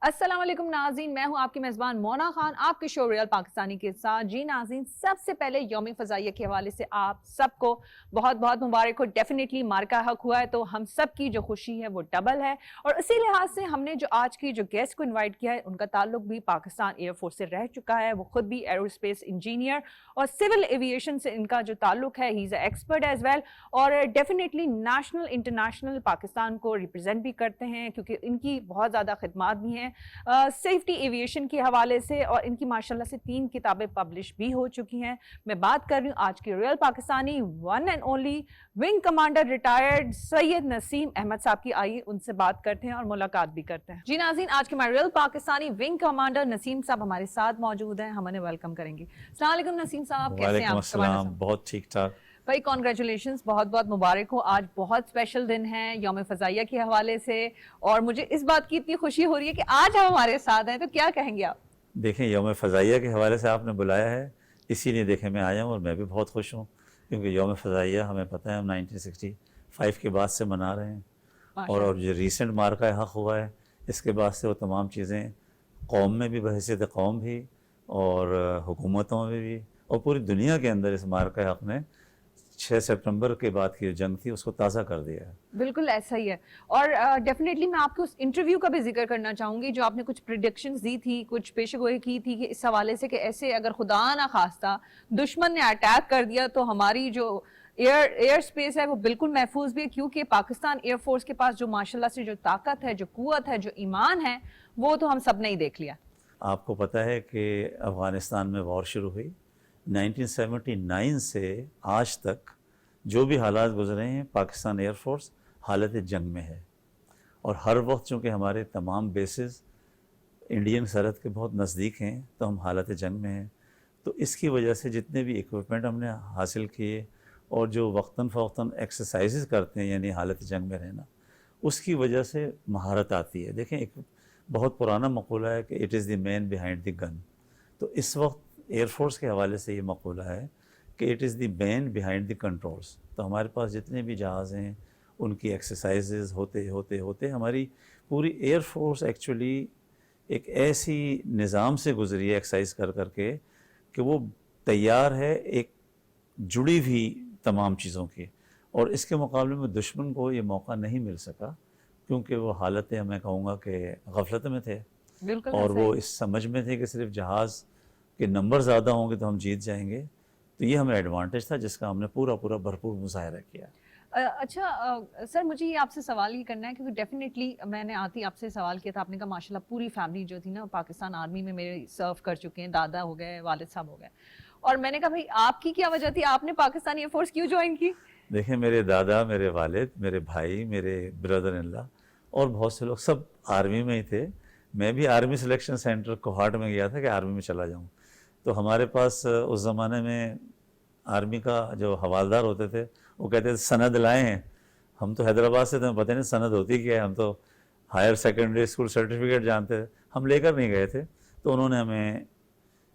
السلام علیکم ناظرین، میں ہوں آپ کی میزبان مونا خان آپ کے شو ریئل پاکستانی کے ساتھ۔ جی ناظرین، سب سے پہلے یوم فضائیہ کے حوالے سے آپ سب کو بہت بہت مبارک ہو۔ ڈیفینیٹلی مارکا حق ہوا ہے تو ہم سب کی جو خوشی ہے وہ ڈبل ہے، اور اسی لحاظ سے ہم نے جو آج کی جو گیسٹ کو انوائٹ کیا ہے ان کا تعلق بھی پاکستان ایئر فورس سے رہ چکا ہے۔ وہ خود بھی ایرو اسپیس انجینئر اور سول ایویشن سے ان کا جو تعلق ہے، ہی از اے ایکسپرٹ ایز ویل، اور ڈیفینیٹلی نیشنل انٹرنیشنل پاکستان کو ریپرزینٹ بھی کرتے ہیں کیونکہ ان کی بہت زیادہ خدمات بھی ہیں سیفٹی ایویشن کے حوالے سے، اور ان کی ماشاءاللہ سے 3 کتابیں پبلش بھی ہو چکی ہیں۔ میں بات کر رہی ہوں آج کے real Pakistani one and only wing commander retired Syed Naseem Ahmed Sahab کی۔ آئیے ان سے بات کرتے ہیں اور ملاقات بھی کرتے ہیں۔ جی ناظرین، آج کے ہمارے ریئل پاکستانی ونگ کمانڈر نسیم صاحب ہمارے ساتھ موجود ہیں، ہم انہیں ویلکم کریں گے۔ السلام علیکم نسیم صاحب، کیسے ہیں آپ؟ وعلیکم السلام، بہت ٹھیک ٹھاک بھائی کانگریچولیشنز، بہت بہت مبارک ہو۔ آج بہت اسپیشل دن ہے یوم فضائیہ کے حوالے سے، اور مجھے اس بات کی اتنی خوشی ہو رہی ہے کہ آج آپ ہمارے ساتھ ہیں، تو کیا کہیں گے آپ؟ دیکھیں، یوم فضائیہ کے حوالے سے آپ نے بلایا ہے، اسی لیے دیکھیں میں آیا ہوں، اور میں بھی بہت خوش ہوں کیونکہ یوم فضائیہ ہمیں پتہ ہے ہم 1965 کے بعد سے منا رہے ہیں، اور جو ریسنٹ مارکہ حق ہوا ہے اس کے بعد سے وہ تمام چیزیں قوم میں بھی بحیثیت قوم بھی، اور حکومتوں میں بھی، اور پوری دنیا کے اندر اس مارکہ حق نے 6 سپٹمبر کے بعد کی جو جنگ تھی اس کو تازہ کر دیا ہے۔ بالکل ایسا ہی ہے، اور ڈیفینیٹلی میں آپ کو اس انٹرویو کا بھی ذکر کرنا چاہوں گی جو آپ نے کچھ پریڈکشنز دی تھی، کچھ پیشہ گوئی کی تھی کہ اس حوالے سے کہ ایسے اگر خدا نہ خواستہ دشمن نے اٹیک کر دیا تو ہماری جو ایئر سپیس ہے وہ بالکل محفوظ بھی ہے، کیونکہ پاکستان ایئر فورس کے پاس جو ماشاءاللہ سے جو طاقت ہے، جو قوت ہے، جو ایمان ہے، وہ تو ہم سب نے ہی دیکھ لیا۔ آپ کو پتہ ہے کہ افغانستان میں وار شروع ہوئی 1979 سے آج تک جو بھی حالات گزرے ہیں، پاکستان ایئر فورس حالت جنگ میں ہے، اور ہر وقت چونکہ ہمارے تمام بیسز انڈین سرحد کے بہت نزدیک ہیں تو ہم حالت جنگ میں ہیں۔ تو اس کی وجہ سے جتنے بھی ایکوپمنٹ ہم نے حاصل کیے اور جو وقتاً فوقتاً ایکسرسائزز کرتے ہیں، یعنی حالت جنگ میں رہنا، اس کی وجہ سے مہارت آتی ہے۔ دیکھیں، ایک بہت پرانا مقولہ ہے کہ it is the man behind دی گن، تو اس وقت ایئر فورس کے حوالے سے یہ مقولہ ہے کہ it is the man behind the controls. تو ہمارے پاس جتنے بھی جہاز ہیں ان کی ایکسرسائزز ہوتے ہماری پوری ایئر فورس ایکچولی ایک ایسی نظام سے گزری ہے ایکسرسائز کر کے کہ وہ تیار ہے ایک جڑی ہوئی تمام چیزوں کی، اور اس کے مقابلے میں دشمن کو یہ موقع نہیں مل سکا کیونکہ وہ حالتیں میں کہوں گا کہ غفلت میں تھے، اور وہ اس سمجھ میں تھے کہ صرف جہاز کے نمبر زیادہ ہوں گے تو ہم جیت جائیں گے۔ تو یہ ہمیں ایڈوانٹیج تھا جس کا ہم نے پورا بھرپور مظاہرہ کیا۔ اچھا سر، مجھے یہ آپ سے سوال یہ کرنا ہے کیونکہ ڈیفینیٹلی میں نے آتی آپ سے سوال کیا تھا، آپ نے کہا ماشاءاللہ پوری فیملی جو تھی نا پاکستان آرمی میں میرے سرو کر چکے ہیں، دادا ہو گئے، والد صاحب ہو گئے، اور میں نے کہا بھائی آپ کی کیا وجہ تھی، آپ نے پاکستانی ایئر فورس کیوں جوائن کی؟ دیکھیں، میرے دادا، میرے والد، میرے بھائی، میرے بردر ان لا اور بہت سے لوگ سب آرمی میں ہی تھے۔ میں بھی آرمی سلیکشن سینٹر کوہاٹ میں گیا تھا کہ آرمی میں چلا جاؤں، تو ہمارے پاس اس زمانے میں آرمی کا جو حوالدار ہوتے تھے وہ کہتے تھے سند لائے ہیں۔ ہم تو حیدرآباد سے تھے، پتہ نہیں سند ہوتی کیا ہے، ہم تو ہائر سیکنڈری اسکول سرٹیفکیٹ جانتے تھے، ہم لے کر نہیں گئے تھے، تو انہوں نے ہمیں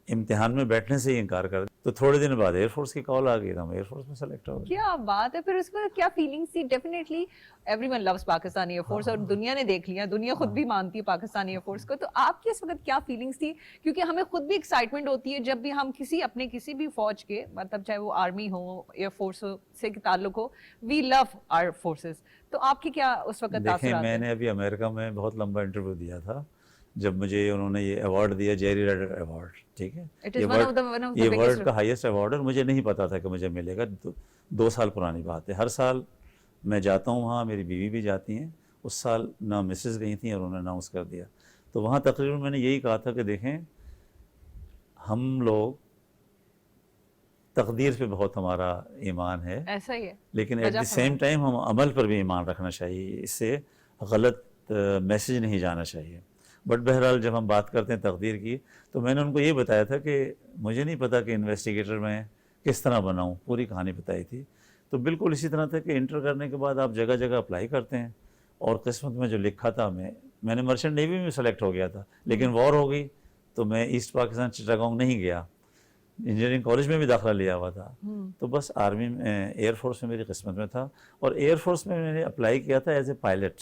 امتحان میں بیٹھنے سے ہی انکار کر دیا۔ تو تھوڑے دن بعد ایئر فورس کی کال آ گئی تو ہم ایئر فورس میں سلیکٹ ہو گئے۔ کیا بات ہے! پھر اس میں کیا فیلنگس تھی؟ Definitely everyone loose Pakistani air force, اور دنیا نے دیکھ لیا، دنیا خود بھی مانتی ہے پاکستانی ایئر فورس کو، تو آپ کی اس وقت کیا فیلنگس تھی؟ کیونکہ ہمیں خود بھی ایکسائٹمنٹ ہوتی ہے جب بھی ہم کسی بھی فوج کے، مطلب چاہے وہ آرمی ہو، ایئر فورس سے تعلق ہو، وی لو آور فورسز، تو آپ کی کیا اس وقت تاثرات؟ دیکھیں، میں نے ابھی امریکہ میں بہت لمبا انٹرویو دیا تھا جب مجھے انہوں نے یہ ایوارڈ دیا، جیری ریڈر ایوارڈ، ٹھیک ہے، یہ ورلڈ کا ہائیسٹ ایوارڈ ہے، مجھے نہیں پتا تھا کہ مجھے ملے گا، 2 سال پرانی بات ہے۔ ہر سال میں جاتا ہوں وہاں، میری بیوی بھی جاتی ہیں، اس سال نہ مسز گئی تھیں اور انہوں نے اناؤنس کر دیا، تو وہاں تقریباً میں نے یہی کہا تھا کہ دیکھیں، ہم لوگ تقدیر پہ بہت ہمارا ایمان ہے، ایسا ہی ہے، لیکن ایٹ دی سیم ٹائم ہم عمل پر بھی ایمان رکھنا چاہیے، اس سے غلط میسج نہیں جانا چاہیے۔ بٹ بہرحال جب ہم بات کرتے ہیں تقدیر کی، تو میں نے ان کو یہ بتایا تھا کہ مجھے نہیں پتا کہ انویسٹیگیٹر میں کس طرح بناؤں، پوری کہانی بتائی تھی۔ تو بالکل اسی طرح تھا کہ انٹر کرنے کے بعد آپ جگہ جگہ اپلائی کرتے ہیں، اور قسمت میں جو لکھا تھا، میں نے مرچنٹ نیوی میں سلیکٹ ہو گیا تھا، لیکن وار ہو گئی تو میں ایسٹ پاکستان چٹاگانگ نہیں گیا، انجینئرنگ کالج میں بھی داخلہ لیا ہوا تھا، تو بس آرمی میں ایئر فورس میں میری قسمت میں تھا، اور ایئر فورس میں نے اپلائی کیا تھا ایز اے پائلٹ۔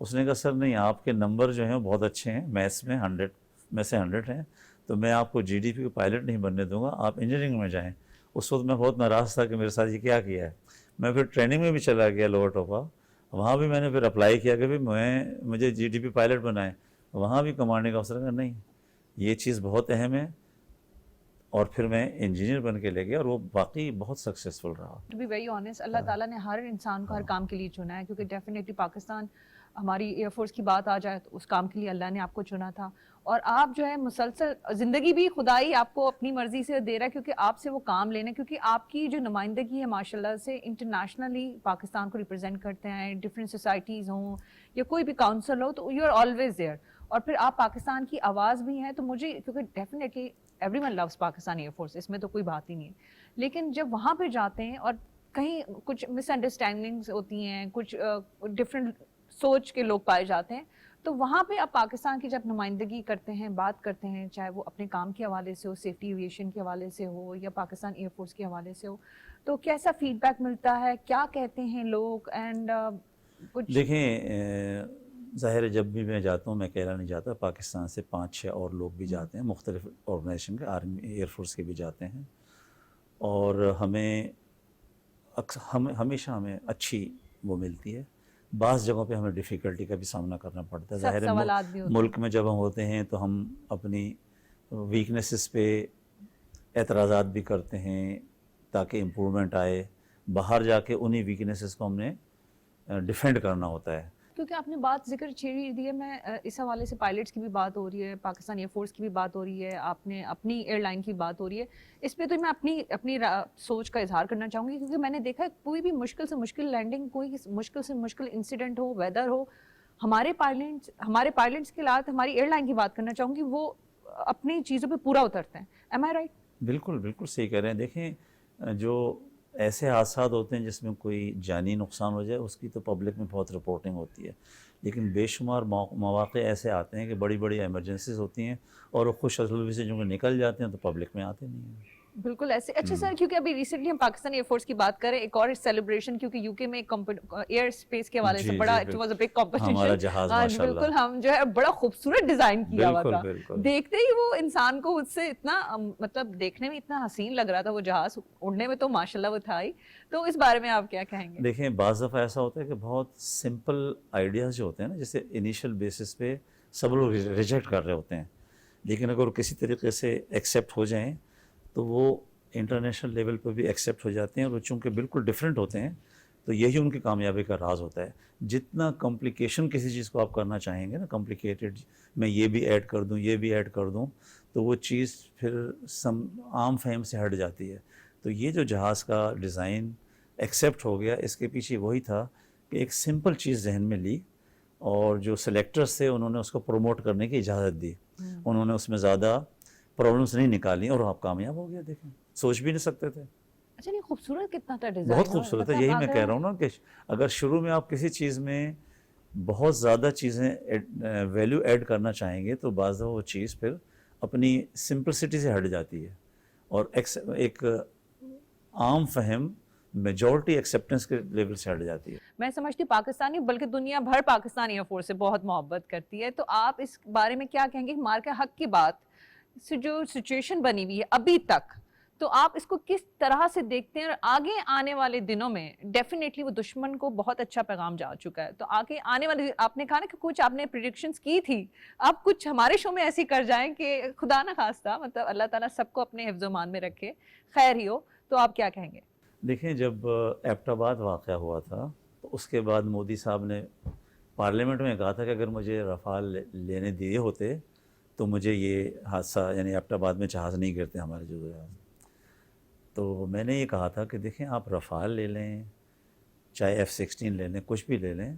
اس نے کہا سر نہیں آپ کے نمبر جو ہیں وہ بہت اچھے ہیں، میتھس میں 100 میں سے 100 ہیں، تو میں آپ کو جی ڈی پی کو پائلٹ نہیں بننے دوں گا، آپ انجینئرنگ میں جائیں۔ اس وقت میں بہت ناراض تھا کہ میرے ساتھ یہ کیا کیا ہے۔ میں پھر ٹریننگ میں بھی چلا گیا لوور ٹوپا، وہاں بھی میں نے پھر اپلائی کیا کہ مجھے جی ڈی پی پائلٹ بنائیں، وہاں بھی کمانڈنگ افسر کا نہیں، یہ چیز بہت اہم ہے، اور پھر میں انجینئر بن کے لے گیا اور وہ واقعی بہت سکسیزفل رہا۔ ٹو بی ویری آنیسٹ، اللہ تعالیٰ نے ہر انسان کو ہر کام کے لیے چنا ہے، کیونکہ ڈیفینیٹلی پاکستان، ہماری ایئر فورس کی بات آ جائے تو اس کام کے لیے اللہ نے آپ کو چنا تھا، اور آپ جو ہے مسلسل زندگی بھی خدائی آپ کو اپنی مرضی سے دے رہا ہے، کیونکہ آپ سے وہ کام لینا، کیونکہ آپ کی جو نمائندگی ہے ماشاء اللہ سے انٹرنیشنلی پاکستان کو ریپرزینٹ کرتے ہیں، ڈفرینٹ سوسائٹیز ہوں یا کوئی بھی کاؤنسل ہو، تو یو آر آلویز دیئر، اور پھر آپ پاکستان کی آواز بھی ہیں، تو مجھے کیونکہ definitely everyone loves Pakistan air force, اس میں تو کوئی بات ہی نہیں ہے، لیکن جب وہاں پہ جاتے ہیں اور کہیں کچھ مس انڈرسٹینڈنگس ہوتی ہیں، کچھ ڈفرینٹ سوچ کے لوگ پائے جاتے ہیں، تو وہاں پہ آپ پاکستان کی جب نمائندگی کرتے ہیں، بات کرتے ہیں، چاہے وہ اپنے کام کے حوالے سے ہو، سیفٹی ایویشن کے حوالے سے ہو یا پاکستان ایئر فورس کے حوالے سے ہو، تو کیسا فیڈ بیک ملتا ہے، کیا کہتے ہیں لوگ؟ اینڈ کچھ دیکھیں ظاہر ہے جب بھی میں جاتا ہوں میں اکیلا نہیں جاتا، پاکستان سے 5-6 اور لوگ بھی جاتے ہیں، مختلف آرگنائزیشن کے، آرمی ایئر فورس کے بھی جاتے ہیں، اور ہمیشہ ہمیں اچھی وہ ملتی ہے۔ بعض جگہوں پہ ہمیں ڈیفیکلٹی کا بھی سامنا کرنا پڑتا ہے، سخت ظاہر ہے سوالات بھی ہوتے ہیں۔ ملک میں جب ہم ہوتے ہیں تو ہم اپنی ویکنیسز پہ اعتراضات بھی کرتے ہیں تاکہ امپرومنٹ آئے، باہر جا کے انہی ویکنیسز کو ہم نے ڈیفینڈ کرنا ہوتا ہے۔ کیونکہ آپ نے بات ذکر چھیڑ دی ہے، میں اس حوالے سے پائلٹس کی بھی بات ہو رہی ہے، پاکستان ایئر فورس کی بھی بات ہو رہی ہے، آپ نے اپنی ایئر لائن کی بات ہو رہی ہے، اس پہ تو میں اپنی سوچ کا اظہار کرنا چاہوں گی، کیونکہ میں نے دیکھا ہے کوئی بھی مشکل سے مشکل لینڈنگ، کوئی مشکل سے مشکل انسیڈنٹ ہو، ویدر ہو، ہمارے پائلٹس کے ساتھ ہماری ایئر لائن کی بات کرنا چاہوں گی، وہ اپنی چیزوں پہ پورا اترتے ہیں۔ ایم آئی رائٹ؟ بالکل بالکل صحیح کہہ رہے ہیں۔ دیکھیں جو ایسے حادثات ہوتے ہیں جس میں کوئی جانی نقصان ہو جائے اس کی تو پبلک میں بہت رپورٹنگ ہوتی ہے، لیکن بے شمار مواقع ایسے آتے ہیں کہ بڑی بڑی ایمرجنسیز ہوتی ہیں اور وہ خوش اسلوبی سے جو کہ نکل جاتے ہیں تو پبلک میں آتے نہیں ہیں۔ بالکل ایسے۔ اچھا سر، کیونکہ ابھی ریسنٹلی ہم پاکستان ایئر فورس کی بات کریں، ایک اور سیلیبریشن، کیونکہ یو کے میں ایئر اسپیس کے حوالے سے بڑا it was a big competition, ہمارا جہاز ہاں جی ماشاءاللہ بالکل، ہم جو ہے بڑا خوبصورت ڈیزائن کیا ہوا تھا، بالکل دیکھتے ہی وہ انسان کو اس سے اتنا مطلب دیکھنے میں اتنا حسین لگ رہا تھا وہ جہاز، اڑنے میں تو ماشاءاللہ وہ تھا ہی، تو اس بارے میں آپ کیا کہیں گے؟ دیکھیں بعض دفعہ ایسا ہوتا ہے کہ بہت سمپل آئیڈیاز جو ہوتے ہیں نا، جیسے انیشل بیسس پہ سب لوگ ریجیکٹ کر رہے ہوتے ہیں، لیکن اگر کسی طریقے سے ایکسیپٹ ہو جائیں تو وہ انٹرنیشنل لیول پہ بھی ایکسیپٹ ہو جاتے ہیں، اور وہ چونکہ بالکل ڈفرینٹ ہوتے ہیں تو یہی ان کی کامیابی کا راز ہوتا ہے۔ جتنا کمپلیکیشن کسی چیز کو آپ کرنا چاہیں گے نا، کمپلیکیٹڈ، میں یہ بھی ایڈ کر دوں یہ بھی ایڈ کر دوں، تو وہ چیز پھر عام فہم سے ہٹ جاتی ہے۔ تو یہ جو جہاز کا ڈیزائن ایکسیپٹ ہو گیا، اس کے پیچھے وہی تھا کہ ایک سمپل چیز ذہن میں لی، اور جو سلیکٹرز تھے انہوں نے اس کو پروموٹ کرنے کی اجازت دی، انہوں نے اس میں زیادہ پرابلمس نہیں نکالی اور آپ کامیاب ہو گیا۔ دیکھیں سوچ بھی نہیں سکتے تھے۔ اچھا نہیں، خوبصورت کتنا تھا ڈیزائن، بہت خوبصورت ہے، یہی میں کہہ رہا ہوں نا کہ اگر شروع میں آپ کسی چیز میں بہت زیادہ چیزیں ویلیو ایڈ کرنا چاہیں گے تو بعض دفعہ وہ چیز پھر اپنی سمپلسٹی سے ہٹ جاتی ہے، اور ایک عام فہم میجورٹی ایکسیپٹنس کے لیول سے ہٹ جاتی ہے۔ میں سمجھتی پاکستانی بلکہ دنیا بھر پاکستان ایئر فورس سے بہت محبت کرتی ہے، تو آپ اس بارے میں کیا کہیں گے؟ مارکا حق کی بات سے جو سچویشن بنی ہوئی ہے ابھی تک، تو آپ اس کو کس طرح سے دیکھتے ہیں؟ اور آگے آنے والے دنوں میں ڈیفینیٹلی وہ دشمن کو بہت اچھا پیغام جا چکا ہے، تو آگے آنے والے، آپ نے کہا نا کہ کچھ آپ نے پریڈکشنز کی تھی، آپ کچھ ہمارے شو میں ایسی کر جائیں کہ خدا نہ خواستہ، مطلب اللہ تعالیٰ سب کو اپنے حفظ و امان میں رکھے، خیر ہی ہو، تو آپ کیا کہیں گے؟ دیکھیں جب ایبٹ آباد واقعہ ہوا تھا تو اس کے بعد مودی صاحب نے پارلیمنٹ میں کہا تھا کہ اگر مجھے رفال لینے دیے ہوتے تو مجھے یہ حادثہ، یعنی ایبٹ آباد میں جہاز نہیں گرتے ہمارے جو جہاز۔ تو میں نے یہ کہا تھا کہ دیکھیں آپ رفال لے لیں، چاہے F-16 لے لیں، کچھ بھی لے لیں،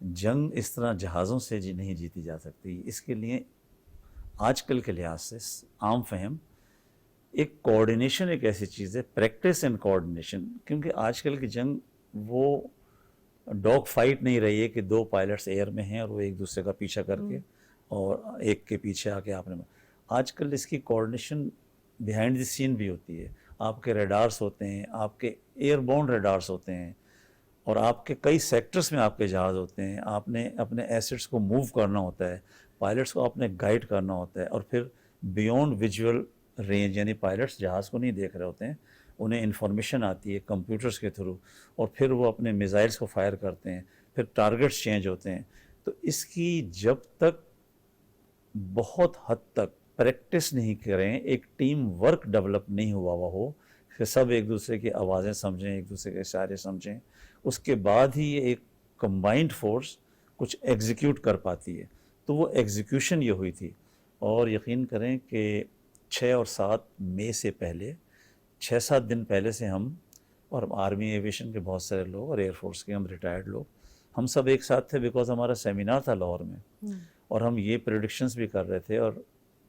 جنگ اس طرح جہازوں سے نہیں جیتی جا سکتی۔ اس کے لیے آج کل کے لحاظ سے عام فہم، ایک کوآرڈینیشن ایک ایسی چیز ہے، پریکٹس اینڈ کوآرڈینیشن، کیونکہ آج کل کی جنگ وہ ڈاگ فائٹ نہیں رہی ہے کہ دو پائلٹس ایئر میں ہیں اور وہ ایک دوسرے کا پیچھا کر کے اور ایک کے پیچھے آ کے آپ نے، آج کل اس کی کوآرڈینیشن بیہائنڈ دی سین بھی ہوتی ہے۔ آپ کے ریڈارس ہوتے ہیں، آپ کے ایئر بورن ریڈارس ہوتے ہیں، اور آپ کے کئی سیکٹرز میں آپ کے جہاز ہوتے ہیں, آپ نے اپنے ایسٹس کو موو کرنا ہوتا ہے, پائلٹس کو آپ نے گائیڈ کرنا ہوتا ہے, اور پھر بیونڈ ویژول رینج, یعنی پائلٹس جہاز کو نہیں دیکھ رہے ہوتے ہیں, انہیں انفارمیشن آتی ہے کمپیوٹرز کے تھرو, اور پھر وہ اپنے میزائلس کو فائر کرتے ہیں, پھر ٹارگٹس چینج ہوتے ہیں. تو اس کی جب تک بہت حد تک پریکٹس نہیں کریں, ایک ٹیم ورک ڈیولپ نہیں ہوا ہو کہ سب ایک دوسرے کی آوازیں سمجھیں, ایک دوسرے کے اشارے سمجھیں, اس کے بعد ہی یہ ایک کمبائنڈ فورس کچھ ایگزیکیوٹ کر پاتی ہے. تو وہ ایگزیکیوشن یہ ہوئی تھی, اور یقین کریں کہ 6 اور 7 مئی سے پہلے 6-7 دن پہلے سے ہم, اور آرمی ایویشن کے بہت سارے لوگ اور ایئر فورس کے ہم ریٹائرڈ لوگ, ہم سب ایک ساتھ تھے, بیکاز ہمارا سیمینار تھا لاہور میں, اور ہم یہ پریڈکشنز بھی کر رہے تھے, اور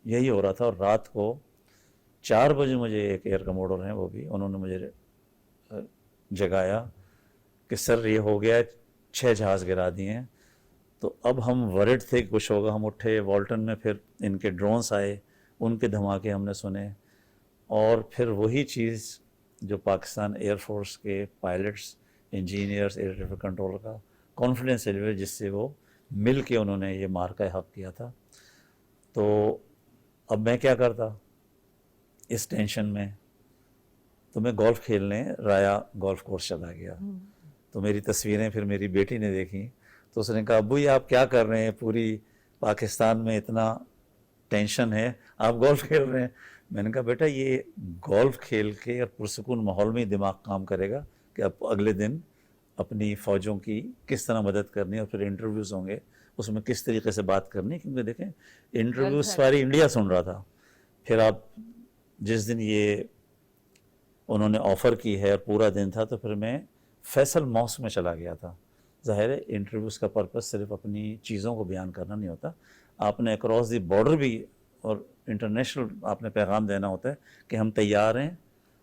یہی ہو رہا تھا. اور رات کو 4 بجے مجھے ایک ایئر کموڈر ہیں, وہ بھی انہوں نے مجھے جگایا کہ سر یہ ہو گیا, 6 جہاز گرا دیے ہیں. تو اب ہم ورڈ تھے کہ کچھ ہوگا. ہم اٹھے والٹن میں, پھر ان کے ڈرونس آئے, ان کے دھماکے ہم نے سنے, اور پھر وہی چیز جو پاکستان ایئر فورس کے pilots, engineers, air traffic control کا کانفیڈنس لیول, جس سے وہ مل کے انہوں نے یہ مارکہ حق کیا تھا. تو اب میں کیا کرتا اس ٹینشن میں, تو میں گولف کھیلنے رایا گولف کورس چلا گیا. تو میری تصویریں پھر میری بیٹی نے دیکھی, تو اس نے کہا ابو یہ آپ کیا کر رہے ہیں, پوری پاکستان میں اتنا ٹینشن ہے, آپ گولف کھیل رہے ہیں. میں نے کہا بیٹا یہ گولف کھیل کے اور پرسکون ماحول میں ہی دماغ کام کرے گا کہ اب اگلے دن اپنی فوجوں کی کس طرح مدد کرنی ہے, اور پھر انٹرویوز ہوں گے اس میں کس طریقے سے بات کرنی, کیونکہ دیکھیں انٹرویوز ساری انڈیا سن رہا تھا. پھر آپ جس دن یہ انہوں نے آفر کی ہے اور پورا دن تھا, تو پھر میں فیصل ماسک میں چلا گیا تھا. ظاہر ہے انٹرویوز کا پرپس صرف اپنی چیزوں کو بیان کرنا نہیں ہوتا, آپ نے اکراس دی بارڈر بھی اور انٹرنیشنل آپ نے پیغام دینا ہوتا ہے کہ ہم تیار ہیں,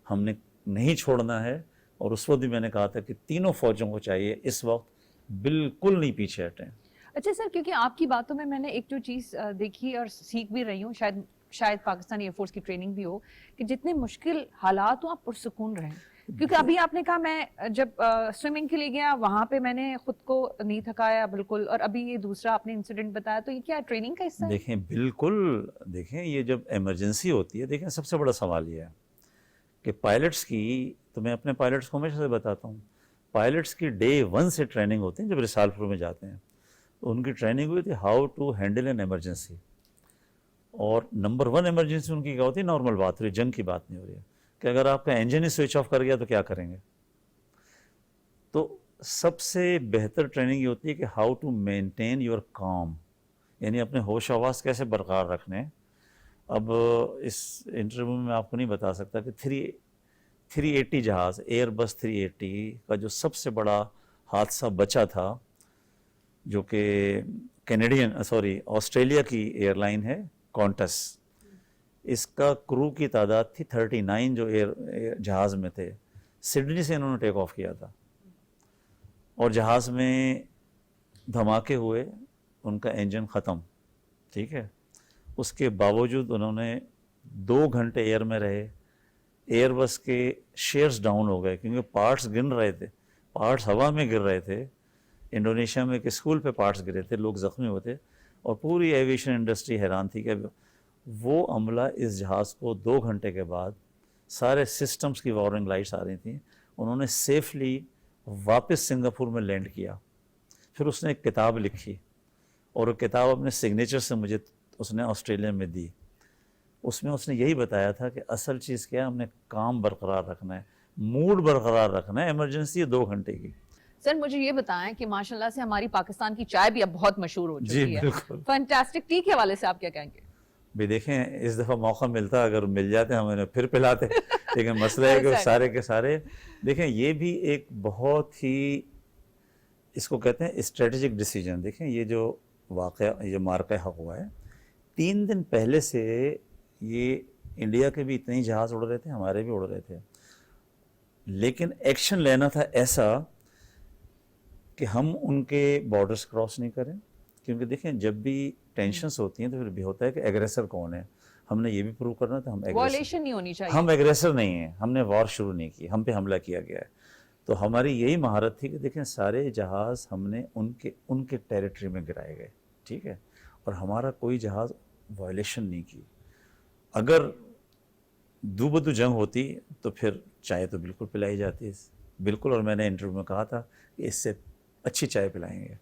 ہم نے نہیں چھوڑنا ہے. اور اس وقت بھی میں نے کہا تھا کہ تینوں فوجوں کو چاہیے اس وقت بالکل نہیں پیچھے ہٹیں. اچھا سر, کیونکہ آپ کی باتوں میں نے ایک جو چیز دیکھی اور سیکھ بھی رہی ہوں, شاید پاکستانی ایئر فورس کی ٹریننگ بھی ہو, کہ جتنے مشکل حالات ہوں آپ پرسکون رہیں. کیونکہ ابھی آپ نے کہا میں جب سوئمنگ کے لیے گیا وہاں پہ میں نے خود کو نہیں تھکایا بالکل, اور ابھی یہ دوسرا آپ نے انسیڈنٹ بتایا, تو یہ کیا ٹریننگ کا حصہ ہے؟ دیکھیں بالکل, دیکھیں یہ جب ایمرجنسی ہوتی ہے, دیکھیں سب سے بڑا سوال یہ ہے کہ پائلٹس کی, تو میں اپنے پائلٹس کو ہمیشہ سے بتاتا ہوں, پائلٹس کی ڈے 1 سے ٹریننگ ہوتی ہے. جب رسال پور میں جاتے ہیں تو ان کی ٹریننگ ہوئی تھی how to handle an emergency, اور نمبر 1 ایمرجنسی ان کی کیا ہوتی ہے, نارمل بات ہو رہی ہے, جنگ کی بات نہیں ہو رہی ہے, کہ اگر آپ کا انجن ہی سوئچ آف کر گیا تو کیا کریں گے. تو سب سے بہتر ٹریننگ یہ ہوتی ہے کہ ہاؤ ٹو مینٹین یور کام, یعنی اپنے ہوش آواز کیسے برقرار رکھنے. اب اس انٹرویو میں آپ کو نہیں بتا سکتا کہ 380 جہاز, ایئر بس 380 کا جو سب سے بڑا حادثہ بچا تھا, جو کہ آسٹریلیا کی ایئر لائن ہے کونٹس, اس کا کرو کی تعداد تھی 39 جو جہاز میں تھے. سڈنی سے انہوں نے ٹیک آف کیا تھا, اور جہاز میں دھماکے ہوئے, ان کا انجن ختم, ٹھیک ہے. اس کے باوجود انہوں نے 2 گھنٹے ایئر میں رہے. ایئر بس کے شیئرز ڈاؤن ہو گئے کیونکہ پارٹس گر رہے تھے, پارٹس ہوا میں گر رہے تھے. انڈونیشیا میں ایک اسکول پہ پارٹس گرے تھے, لوگ زخمی ہوتے, اور پوری ایویشن انڈسٹری حیران تھی کہ وہ عملہ اس جہاز کو 2 گھنٹے کے بعد, سارے سسٹمز کی وارننگ لائٹس آ رہی تھیں, انہوں نے سیفلی واپس سنگاپور میں لینڈ کیا. پھر اس نے ایک کتاب لکھی, اور وہ کتاب اپنے سگنیچر سے مجھے اس نے آسٹریلیا میں دی. اس میں اس نے یہی بتایا تھا کہ اصل چیز کیا ہے, ہم نے کام برقرار رکھنا ہے, موڈ برقرار رکھنا ہے. ایمرجنسی ہے 2 گھنٹے کی. سر مجھے یہ بتائیں کہ ماشاءاللہ سے ہماری پاکستان کی چائے بھی اب بہت مشہور ہو چکی ہے. جی بالکل, فینٹاسٹک ٹی کے حوالے سے آپ کیا کہیں گے؟ بھی دیکھیں اس دفعہ موقع ملتا, اگر مل جاتے ہم انہیں پھر پلاتے, لیکن مسئلہ ہے کہ سارے کے سارے, دیکھیں یہ بھی ایک بہت ہی, اس کو کہتے ہیں اسٹریٹجک ڈیسیجن. دیکھیں یہ جو واقعہ, یہ مارکہ حق ہوا ہے, 3 دن پہلے سے یہ انڈیا کے بھی اتنے ہی جہاز اڑ رہے تھے, ہمارے بھی اڑ رہے تھے, لیکن ایکشن لینا تھا ایسا کہ ہم ان کے بارڈرز کراس نہیں کریں. کیونکہ دیکھیں جب بھی ٹینشنز ہوتی ہیں تو پھر بھی ہوتا ہے کہ ایگریسر کون ہے. ہم نے یہ بھی پروو کرنا تھا ہم وائلیشن نہیں ہونی چاہیے, ہم ایگریسر نہیں ہیں, ہم نے وار شروع نہیں کی, ہم پہ حملہ کیا گیا ہے. تو ہماری یہی مہارت تھی کہ دیکھیں سارے جہاز ہم نے ان کے ٹیریٹری میں گرائے گئے، ٹھیک ہے، اور ہمارا کوئی جہاز وائلیشن نہیں کی. اگر دو بدو جنگ ہوتی تو پھر چائے تو بالکل پلائی جاتی، بالکل، اور میں نے انٹرویو میں کہا تھا کہ اس سے اچھی چائے پلائیں گے.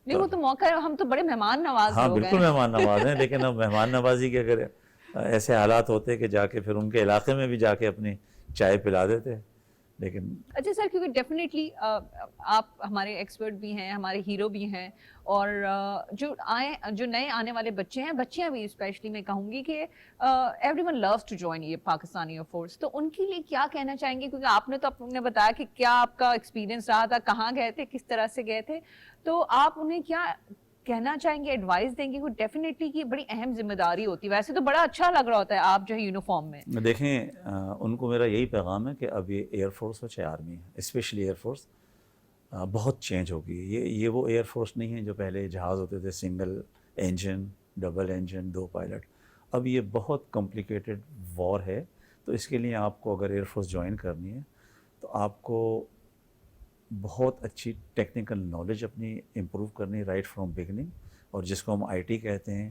نہیں وہ تو موقع ہے، ہم تو بڑے مہمان نواز ہاں لوگ بالکل ہیں. مہمان نواز ہیں، لیکن اب مہمان نوازی کے اگر ایسے حالات ہوتے کہ جا کے پھر ان کے علاقے میں بھی جا کے اپنی چائے پلا دیتے، لیکن اچھا سر، کیونکہ ڈیفینیٹلی آپ ہمارے ایکسپرٹ بھی ہیں، ہمارے ہیرو بھی ہیں، اور جو نئے آنے والے بچے ہیں، بچیاں بھی اسپیشلی میں کہوں گی کہ everyone loves to join یہ پاکستانی ایئر فورس، تو ان کے لیے کیا کہنا چاہیں گے؟ کیونکہ آپ نے تو اپنے بتایا کہ کیا آپ کا ایکسپیرینس رہا تھا، کہاں گئے تھے، کس طرح سے گئے تھے، تو آپ انہیں کیا کہنا چاہیں گے، ایڈوائز دیں گے؟ وہ ڈیفینیٹلی کی بڑی اہم ذمہ داری ہوتی ہے. ویسے تو بڑا اچھا لگ رہا ہوتا ہے آپ جو ہے یونیفارم میں. دیکھیں ان کو میرا یہی پیغام ہے کہ اب یہ ایئر فورس ہو چاہے آرمی ہے، اسپیشلی ایئر فورس بہت چینج ہوگی. یہ وہ ایئر فورس نہیں ہے جو پہلے جہاز ہوتے تھے single engine, double engine, 2 pilot. اب یہ بہت کمپلیکیٹڈ وار ہے، تو اس کے لیے آپ کو اگر ایئر فورس جوائن کرنی ہے تو آپ کو بہت اچھی ٹیکنیکل نالج اپنی امپروو کرنی رائٹ فرام بگننگ، اور جس کو ہم آئی ٹی کہتے ہیں،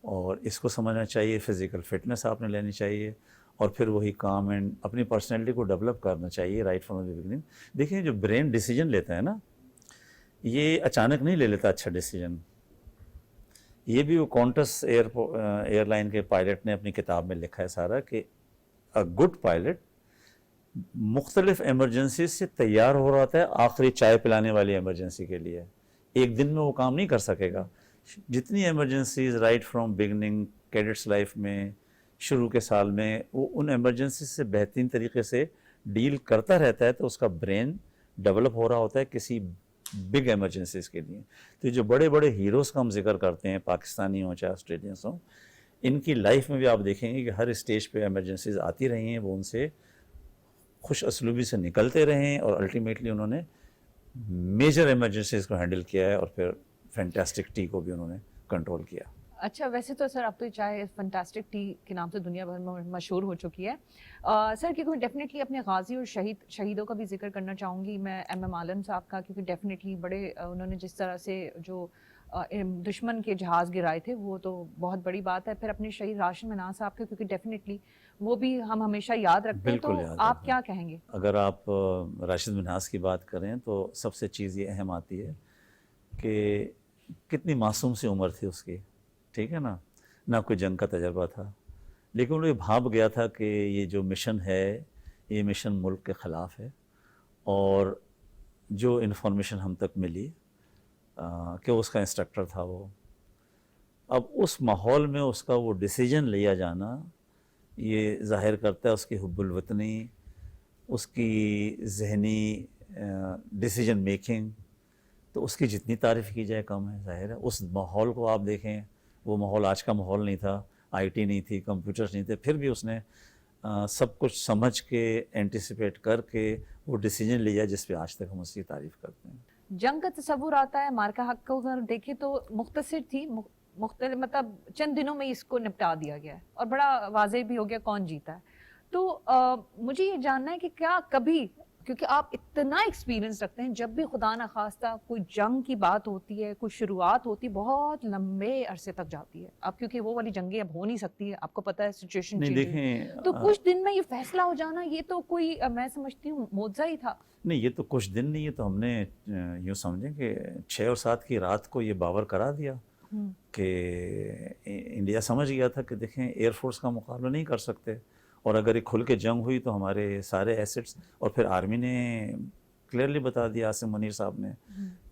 اور اس کو سمجھنا چاہیے. فزیکل فٹنس آپ نے لینی چاہیے، اور پھر وہی کام اینڈ اپنی پرسنالٹی کو ڈیولپ کرنا چاہیے رائٹ فرام دی بگننگ. دیکھیں جو برین ڈیسیجن لیتا ہے نا، یہ اچانک نہیں لے لیتا اچھا ڈیسیجن. یہ بھی وہ کونٹس ایئر لائن کے پائلٹ نے اپنی کتاب میں لکھا ہے سارا کہ گڈ پائلٹ مختلف ایمرجنسیز سے تیار ہو رہا ہے آخری چائے پلانے والی ایمرجنسی کے لیے. ایک دن میں وہ کام نہیں کر سکے گا. جتنی emergencies right from beginning cadets life میں شروع کے سال میں وہ ان ایمرجنسیز سے بہترین طریقے سے ڈیل کرتا رہتا ہے، تو اس کا برین ڈیولپ ہو رہا ہوتا ہے کسی بگ ایمرجنسیز کے لیے. تو یہ جو بڑے بڑے ہیروز کا ہم ذکر کرتے ہیں، پاکستانی ہوں چاہے آسٹریلینس ہوں، ان کی لائف میں بھی آپ دیکھیں گے کہ ہر اسٹیج پہ ایمرجنسیز آتی رہی ہیں، وہ ان سے خوش اسلوبی سے نکلتے رہے ہیں، اور الٹیمیٹلی انہوں نے میجر ایمرجنسیز کو ہینڈل کیا ہے، اور پھر فینٹاسٹک ٹی کو بھی انہوں نے کنٹرول کیا. اچھا ویسے تو سر اب تو چائے فنٹاسٹک ٹی کے نام سے دنیا بھر میں مشہور ہو چکی ہے. سر کیونکہ ڈیفینیٹلی اپنے غازی اور شہیدوں کا بھی ذکر کرنا چاہوں گی میں، ایم عالم صاحب کا، کیونکہ ڈیفینیٹلی بڑے انہوں نے جس طرح سے جو دشمن کے جہاز گرائے تھے وہ تو بہت بڑی بات ہے. پھر اپنے شہید راشد منان صاحب کے، کیونکہ ڈیفینیٹلی وہ بھی ہم ہمیشہ یاد رکھتے ہیں. تو آپ کیا کہیں گے؟ اگر آپ راشد منہاس کی بات کریں تو سب سے چیز یہ اہم آتی ہے کہ کتنی معصوم سی عمر تھی اس کی، ٹھیک ہے نا، نہ کوئی جنگ کا تجربہ تھا، لیکن وہ یہ بھانپ گیا تھا کہ یہ جو مشن ہے یہ مشن ملک کے خلاف ہے. اور جو انفارمیشن ہم تک ملی کہ اس کا انسٹرکٹر تھا وہ، اب اس ماحول میں اس کا وہ ڈیسیجن لیا جانا یہ ظاہر کرتا ہے اس کی حب الوطنی، اس کی ذہنی ڈیسیجن میکنگ. تو اس کی جتنی تعریف کی جائے کم ہے. ظاہر ہے اس ماحول کو آپ دیکھیں، وہ ماحول آج کا ماحول نہیں تھا، آئی ٹی نہیں تھی، کمپیوٹرز نہیں تھے، پھر بھی اس نے سب کچھ سمجھ کے اینٹیسپیٹ کر کے وہ ڈیسیجن لیا جس پہ آج تک ہم اس کی تعریف کرتے ہیں. جنگ کا تصور آتا ہے، مارکا حق کو اگر دیکھیں تو مختصر تھی، مختلف مطلب چند دنوں میں اس کو نپٹا دیا گیا ہے، اور بڑا واضح بھی ہو گیا کون جیتا ہے. تو مجھے یہ جاننا ہے کہ کیا کبھی، کیونکہ آپ اتنا ایکسپیرینس رکھتے ہیں، جب بھی خدا نخواستہ کوئی جنگ کی بات ہوتی ہے، کوئی شروعات ہوتی ہے، بہت لمبے عرصے تک جاتی ہے. اب کیونکہ وہ والی جنگیں اب ہو نہیں سکتی ہے، آپ کو پتہ ہے سچویشن نہیں چینج. دیکھیں تو کچھ دن میں یہ فیصلہ ہو جانا، یہ تو کوئی میں سمجھتی ہوں معجزہ ہی تھا. نہیں، یہ تو کچھ دن نہیں، یہ تو ہم نے یوں سمجھیں کہ 6 اور 7 کی رات کو یہ باور کرا دیا کہ انڈیا سمجھ گیا تھا کہ دیکھیں ایئر فورس کا مقابلہ نہیں کر سکتے، اور اگر ایک کھل کے جنگ ہوئی تو ہمارے سارے ایسٹس. اور پھر آرمی نے کلیئرلی بتا دیا، عاصم منیر صاحب نے،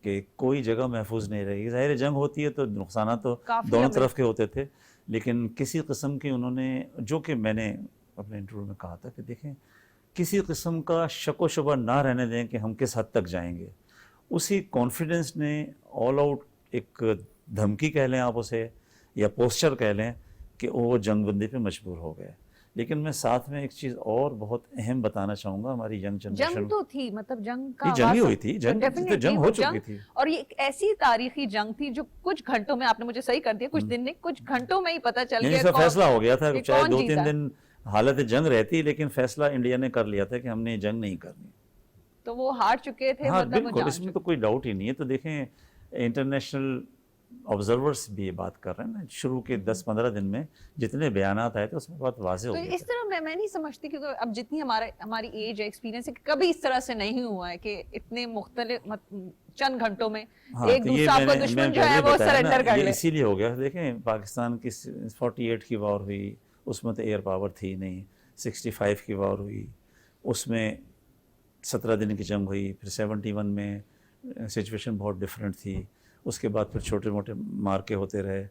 کہ کوئی جگہ محفوظ نہیں رہے گی. ظاہر جنگ ہوتی ہے تو نقصانات تو دونوں طرف کے ہوتے تھے، لیکن کسی قسم کی انہوں نے، جو کہ میں نے اپنے انٹرویو میں کہا تھا کہ دیکھیں کسی قسم کا شک و شبہ نہ رہنے دیں کہ ہم کس حد تک جائیں گے. اسی کانفیڈنس نے آل آؤٹ ایک دھمکی کہہ لیں آپ اسے، یا پوسچر کہہ لیں، کہ وہ جنگ بندی پہ مجبور ہو گئے. لیکن میں ساتھ میں ایک چیز اور بہت اہم بتانا چاہوں گا، ہماری ینگ جنریشن، جنگ تو تھی، مطلب جنگ کا جنگ ہی ہوئی تھی، جنگ ہو چکی تھی، اور یہ ایک ایسی تاریخی جنگ تھی جو کچھ گھنٹوں میں، آپ نے مجھے صحیح کر دیا، کچھ دن نہیں، کچھ گھنٹوں میں ہی پتہ چل گیا، اس کا فیصلہ ہو گیا تھا. چاہے 2-3 دن حالت جنگ رہتی، لیکن فیصلہ انڈیا نے کر لیا تھا کہ ہم نے جنگ نہیں کرنی. تو وہ ہار چکے تھے، ہاں مطلب وہ بالکل، جان اس میں چکے. تو کوئی ڈاؤٹ ہی نہیں ہے. تو دیکھیں انٹرنیشنل آبزرورس بھی یہ بات کر رہے ہیں نا، شروع کے 10-15 دن میں جتنے بیانات آئے تھے اس میں بہت واضح تو ہو گیا اس طرح میں نہیں سمجھتی، کیونکہ اب جتنی ہماری ایج ہے، ایکسپیرینس ہے، کہ کبھی اس طرح سے نہیں ہوا ہے کہ اتنے مختلف چند گھنٹوں میں ہاں ایک تو یہ دوسرا آپ میں کا نے دشمن جو پہلے ہے ہی وہ بتایا نا، سرنڈر کر یہ لے. اسی لیے ہو گیا. دیکھیں پاکستان کی 48 کی وار ہوئی، اس میں تو ایئر پاور تھی نہیں. 65 کی وار ہوئی، اس میں 17 دن کی جنگ ہوئی. پھر 71 میں سچویشن بہت ڈفرینٹ تھی. اس کے بعد پھر چھوٹے موٹے مارکے ہوتے رہے.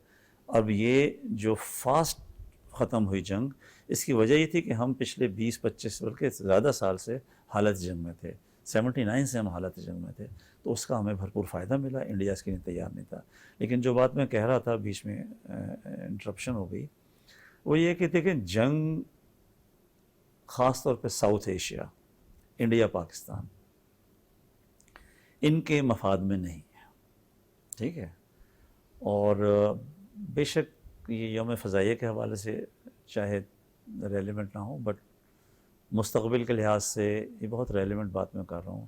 اب یہ جو فاسٹ ختم ہوئی جنگ، اس کی وجہ یہ تھی کہ ہم پچھلے 20-25 بلکہ زیادہ سال سے حالت جنگ میں تھے. 79 سے ہم حالت جنگ میں تھے، تو اس کا ہمیں بھرپور فائدہ ملا. انڈیا اس کے لیے تیار نہیں تھا. لیکن جو بات میں کہہ رہا تھا، بیچ میں انٹرپشن ہو گئی، وہ یہ کہ دیکھیں جنگ خاص طور پہ ساؤتھ ایشیا، انڈیا پاکستان، ان کے مفاد میں نہیں ہے. ٹھیک ہے. اور بے شک یہ یوم فضائیہ کے حوالے سے چاہے ریلیونٹ نہ ہو، بٹ مستقبل کے لحاظ سے یہ بہت ریلیونٹ بات میں کر رہا ہوں.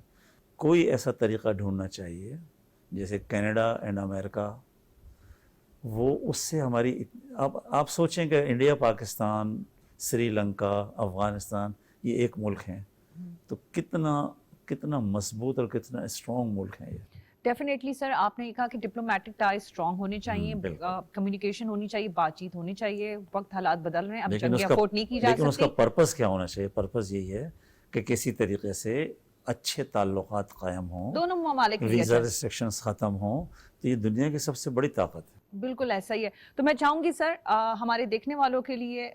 کوئی ایسا طریقہ ڈھونڈنا چاہیے جیسے کینیڈا اینڈ امریکہ، وہ اس سے ہماری اب آپ سوچیں کہ انڈیا پاکستان، سری لنکا، افغانستان، یہ ایک ملک ہیں، تو کتنا مضبوط اور کتنا اسٹرانگ ملک ہیں یہ. ڈیفینیٹلی سر، آپ نے کہا کہ ڈپلومیٹک ٹائز اسٹرانگ ہونے چاہیے، بالکل. کمیونیکیشن ہونی چاہیے، بات چیت ہونی چاہیے. وقت حالات بدل رہے ہیں، اب لیکن جنگیں افورڈ نہیں کی جا لیکن اس کا سکتی. پرپس کیا ہونا چاہیے؟ پرپس یہی ہے کہ کسی طریقے سے اچھے تعلقات قائم ہوں، دونوں ممالک کے لیے ویزا اچھا. ریسٹرکشنز ختم ہوں. تو یہ دنیا کی سب سے بڑی طاقت ہے. بالکل ایسا ہی ہے. تو میں چاہوں گی سر ہمارے دیکھنے والوں کے لیے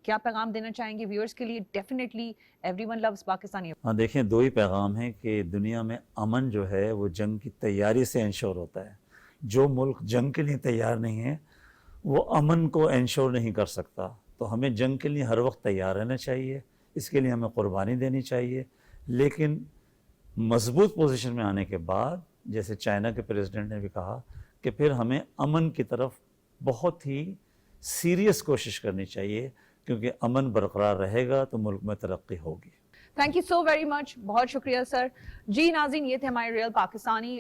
کیا پیغام دینا چاہیں گے ویورز کے لیے؟ Definitely everyone loose Pakistani. ہاں دیکھیں، دو ہی پیغام ہیں کہ دنیا میں امن جو ہے وہ جنگ کی تیاری سے انشور ہوتا ہے. جو ملک جنگ کے لیے تیار نہیں ہے وہ امن کو انشور نہیں کر سکتا. تو ہمیں جنگ کے لیے ہر وقت تیار رہنا چاہیے، اس کے لیے ہمیں قربانی دینی چاہیے. لیکن مضبوط پوزیشن میں آنے کے بعد، جیسے چائنا کے پریزیڈنٹ نے بھی کہا، کہ پھر ہمیں امن کی طرف بہت ہی سیریس کوشش کرنی چاہیے، کیونکہ امن برقرار رہے گا تو ملک میں ترقی ہوگی. Thank you so very much, بہت شکریہ سر. جی ناظرین، یہ تھے ہمارے ریئل پاکستانی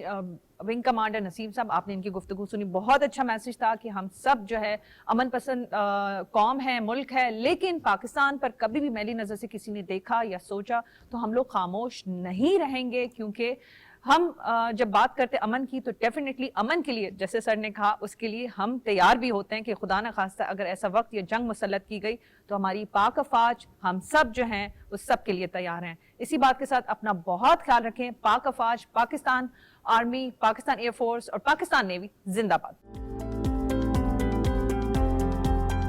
ونگ کمانڈر نسیم صاحب. آپ نے ان کی گفتگو سنی، بہت اچھا میسج تھا کہ ہم سب جو ہے امن پسند قوم ہے، ملک ہے، لیکن پاکستان پر کبھی بھی میلی نظر سے کسی نے دیکھا یا سوچا تو ہم لوگ خاموش نہیں رہیں گے. کیونکہ ہم جب بات کرتے امن کی تو ڈیفینیٹلی امن کے لیے، جیسے سر نے کہا، اس کے لیے ہم تیار بھی ہوتے ہیں کہ خدا نہ خواستہ اگر ایسا وقت یا جنگ مسلط کی گئی تو ہماری پاک افواج، ہم سب جو ہیں اس سب کے لیے تیار ہیں. اسی بات کے ساتھ اپنا بہت خیال رکھیں. پاک افواج، Pakistan army, Pakistan air force اور پاکستان نیوی زندہ باد.